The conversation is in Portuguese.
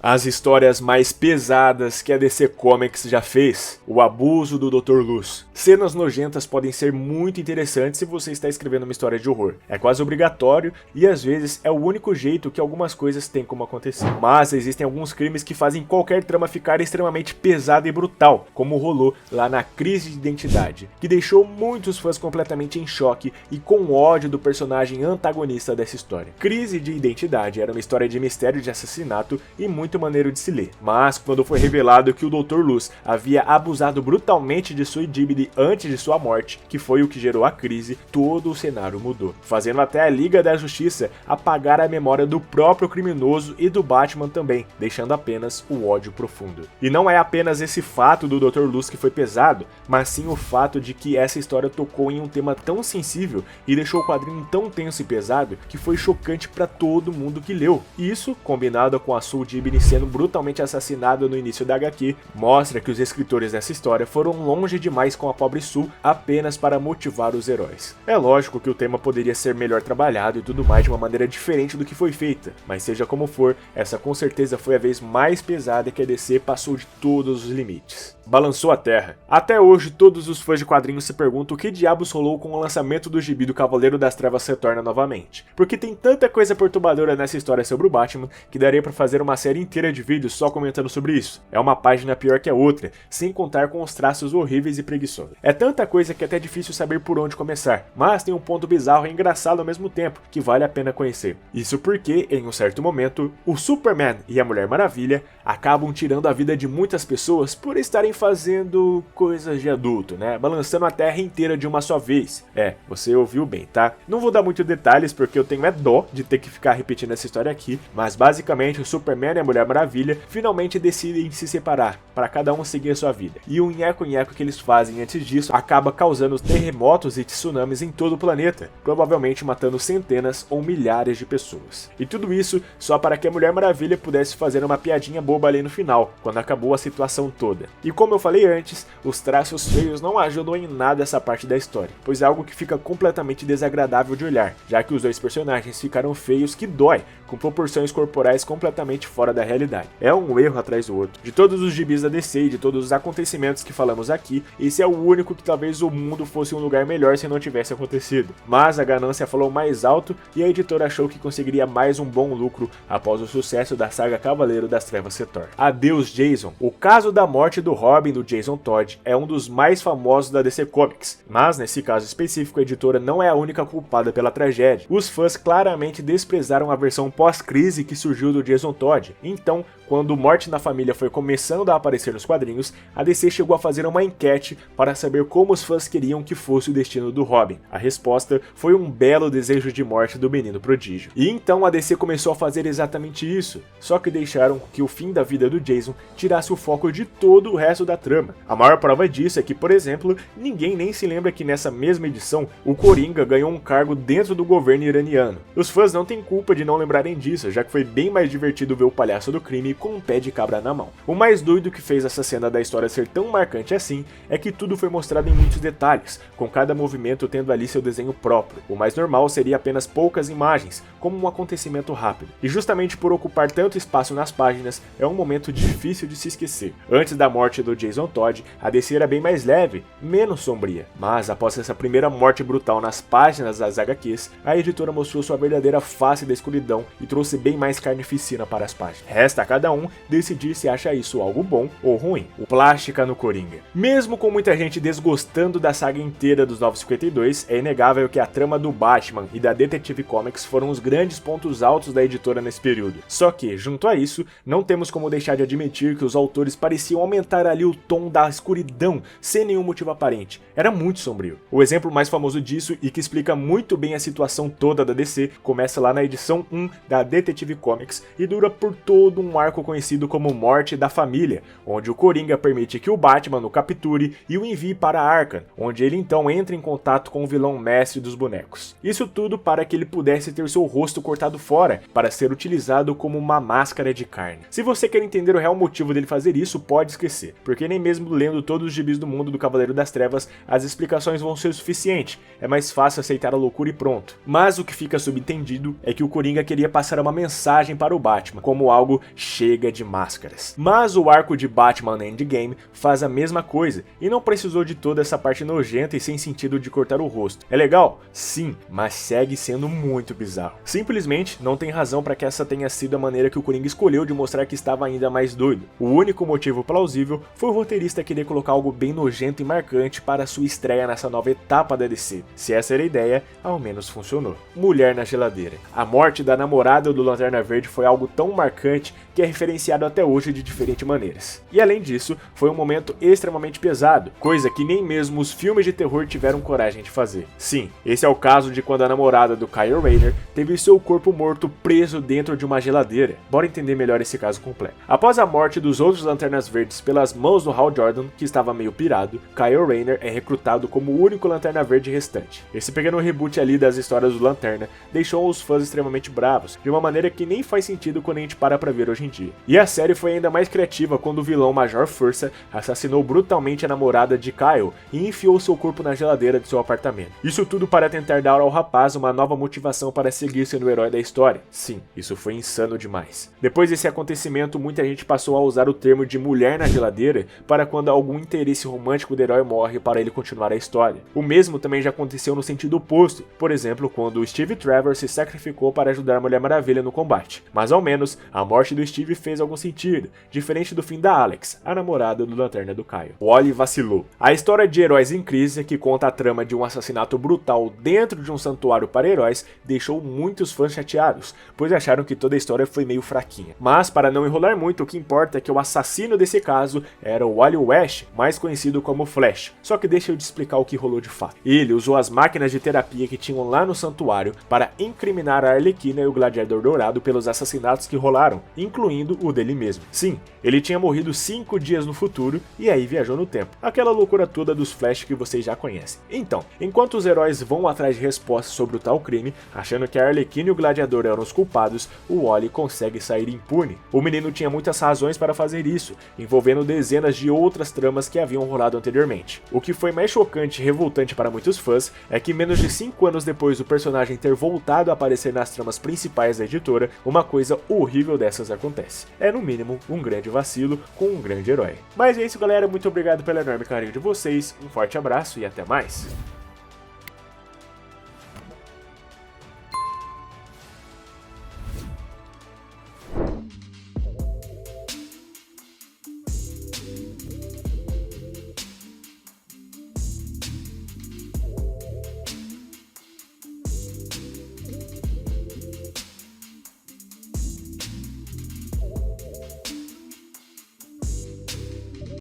As histórias mais pesadas que a DC Comics já fez, o abuso do Dr. Luz. Cenas nojentas podem ser muito interessantes se você está escrevendo uma história de horror. É quase obrigatório e às vezes é o único jeito que algumas coisas têm como acontecer. Mas existem alguns crimes que fazem qualquer trama ficar extremamente pesada e brutal, como rolou lá na Crise de Identidade, que deixou muitos fãs completamente em choque e com ódio do personagem antagonista dessa história. Crise de Identidade era uma história de mistério de assassinato e muito maneiro de se ler, mas quando foi revelado que o Dr. Luz havia abusado brutalmente de sua Idibine antes de sua morte, que foi o que gerou a crise, todo o cenário mudou, fazendo até a Liga da Justiça apagar a memória do próprio criminoso e do Batman também, deixando apenas o ódio profundo. E não é apenas esse fato do Dr. Luz que foi pesado, mas sim o fato de que essa história tocou em um tema tão sensível e deixou o quadrinho tão tenso e pesado que foi chocante para todo mundo que leu. Isso, combinado com a Soul Idibine sendo brutalmente assassinada no início da HQ, mostra que os escritores dessa história foram longe demais com a pobre Sue apenas para motivar os heróis. É lógico que o tema poderia ser melhor trabalhado e tudo mais de uma maneira diferente do que foi feita, mas seja como for, essa com certeza foi a vez mais pesada que a DC passou de todos os limites. Balançou a terra. Até hoje, todos os fãs de quadrinhos se perguntam o que diabos rolou com o lançamento do gibi do Cavaleiro das Trevas Retorna novamente. Porque tem tanta coisa perturbadora nessa história sobre o Batman que daria pra fazer uma série inteira de vídeos só comentando sobre isso. É uma página pior que a outra, sem contar com os traços horríveis e preguiçosos. É tanta coisa que é até difícil saber por onde começar, mas tem um ponto bizarro e engraçado ao mesmo tempo, que vale a pena conhecer. Isso porque, em um certo momento, o Superman e a Mulher Maravilha acabam tirando a vida de muitas pessoas por estarem fazendo coisas de adulto, né? Balançando a terra inteira de uma só vez. É, você ouviu bem, tá? Não vou dar muitos detalhes porque eu tenho dó de ter que ficar repetindo essa história aqui, mas basicamente o Superman e a Mulher Maravilha finalmente decidem se separar, para cada um seguir a sua vida. E o nheco-nheco que eles fazem antes disso acaba causando terremotos e tsunamis em todo o planeta, provavelmente matando centenas ou milhares de pessoas. E tudo isso só para que a Mulher Maravilha pudesse fazer uma piadinha boba ali no final, quando acabou a situação toda. E como eu falei antes, os traços feios não ajudam em nada essa parte da história, pois é algo que fica completamente desagradável de olhar, já que os dois personagens ficaram feios que dói, com proporções corporais completamente fora da realidade. É um erro atrás do outro. De todos os gibis da DC e de todos os acontecimentos que falamos aqui, esse é o único que talvez o mundo fosse um lugar melhor se não tivesse acontecido. Mas a ganância falou mais alto e a editora achou que conseguiria mais um bom lucro após o sucesso da saga Cavaleiro das Trevas Retorna. Adeus Jason. O caso da morte do Robin do Jason Todd é um dos mais famosos da DC Comics, mas nesse caso específico a editora não é a única culpada pela tragédia. Os fãs claramente desprezaram a versão pós-crise que surgiu do Jason Todd, então quando Morte na Família foi começando a aparecer nos quadrinhos, a DC chegou a fazer uma enquete para saber como os fãs queriam que fosse o destino do Robin. A resposta foi um belo desejo de morte do menino prodígio. E então a DC começou a fazer exatamente isso, só que deixaram que o fim da vida do Jason tirasse o foco de todo o resto da trama. A maior prova disso é que, por exemplo, ninguém nem se lembra que nessa mesma edição, o Coringa ganhou um cargo dentro do governo iraniano. Os fãs não têm culpa de não lembrarem disso, já que foi bem mais divertido ver o palhaço do crime com um pé de cabra na mão. O mais doido que fez essa cena da história ser tão marcante assim é que tudo foi mostrado em muitos detalhes, com cada movimento tendo ali seu desenho próprio. O mais normal seria apenas poucas imagens, como um acontecimento rápido. E justamente por ocupar tanto espaço nas páginas, é um momento difícil de se esquecer. Antes da morte do Jason Todd, a DC era bem mais leve, menos sombria. Mas após essa primeira morte brutal nas páginas das HQs, a editora mostrou sua verdadeira face da escuridão e trouxe bem mais carnificina para as páginas. Resta a cada um decidir se acha isso algo bom ou ruim. O Plástica no Coringa. Mesmo com muita gente desgostando da saga inteira dos 952, é inegável que a trama do Batman e da Detective Comics foram os grandes pontos altos da editora nesse período. Só que, junto a isso, não temos como deixar de admitir que os autores pareciam aumentar ali o tom da escuridão, sem nenhum motivo aparente. Era muito sombrio. O exemplo mais famoso disso, e que explica muito bem a situação toda da DC, começa lá na edição 1 da Detective Comics e dura por todo um arco conhecido como Morte da Família, onde o Coringa permite que o Batman o capture e o envie para Arkham, onde ele então entra em contato com o vilão mestre dos bonecos. Isso tudo para que ele pudesse ter seu rosto cortado fora, para ser utilizado como uma máscara de carne. Se você quer entender o real motivo dele fazer isso, pode esquecer, porque nem mesmo lendo todos os gibis do mundo do Cavaleiro das Trevas, as explicações vão ser o suficiente, é mais fácil aceitar a loucura e pronto. Mas o que fica subentendido é que o Coringa queria passar uma mensagem para o Batman, como algo cheio chega de máscaras. Mas o arco de Batman Endgame faz a mesma coisa, e não precisou de toda essa parte nojenta e sem sentido de cortar o rosto. É legal? Sim, mas segue sendo muito bizarro. Simplesmente não tem razão para que essa tenha sido a maneira que o Coringa escolheu de mostrar que estava ainda mais doido. O único motivo plausível foi o roteirista querer colocar algo bem nojento e marcante para sua estreia nessa nova etapa da DC. Se essa era a ideia, ao menos funcionou. Mulher na geladeira. A morte da namorada do Lanterna Verde foi algo tão marcante que é referenciado até hoje de diferentes maneiras. E além disso, foi um momento extremamente pesado, coisa que nem mesmo os filmes de terror tiveram coragem de fazer. Sim, esse é o caso de quando a namorada do Kyle Rayner teve seu corpo morto preso dentro de uma geladeira. Bora entender melhor esse caso completo. Após a morte dos outros Lanternas Verdes pelas mãos do Hal Jordan, que estava meio pirado, Kyle Rayner é recrutado como o único Lanterna Verde restante. Esse pequeno reboot ali das histórias do Lanterna deixou os fãs extremamente bravos, de uma maneira que nem faz sentido quando a gente para pra ver hoje em dia. E a série foi ainda mais criativa quando o vilão Major Força assassinou brutalmente a namorada de Kyle e enfiou seu corpo na geladeira de seu apartamento. Isso tudo para tentar dar ao rapaz uma nova motivação para seguir sendo o herói da história. Sim, isso foi insano demais. Depois desse acontecimento, muita gente passou a usar o termo de mulher na geladeira para quando algum interesse romântico do herói morre para ele continuar a história. O mesmo também já aconteceu no sentido oposto, por exemplo, quando o Steve Trevor se sacrificou para ajudar a Mulher Maravilha no combate. Mas ao menos, a morte do Steve fez algum sentido, diferente do fim da Alex, a namorada do Lanterna do Kyle. O Wally vacilou. A história de Heróis em Crise, que conta a trama de um assassinato brutal dentro de um santuário para heróis, deixou muitos fãs chateados, pois acharam que toda a história foi meio fraquinha. Mas, para não enrolar muito, o que importa é que o assassino desse caso era o Wally West, mais conhecido como Flash. Só que deixa eu te explicar o que rolou de fato. Ele usou as máquinas de terapia que tinham lá no santuário para incriminar a Arlequina e o Gladiador Dourado pelos assassinatos que rolaram, incluindo o dele mesmo. Sim, ele tinha morrido 5 dias no futuro e aí viajou no tempo. Aquela loucura toda dos Flash que vocês já conhecem. Então, enquanto os heróis vão atrás de respostas sobre o tal crime, achando que a Arlequina e o Gladiador eram os culpados, o Wally consegue sair impune. O menino tinha muitas razões para fazer isso, envolvendo dezenas de outras tramas que haviam rolado anteriormente. O que foi mais chocante e revoltante para muitos fãs é que menos de 5 anos depois do personagem ter voltado a aparecer nas tramas principais da editora, uma coisa horrível dessas acontece. É no mínimo um grande vacilo com um grande herói. Mas é isso, galera, muito obrigado pelo enorme carinho de vocês, um forte abraço e até mais!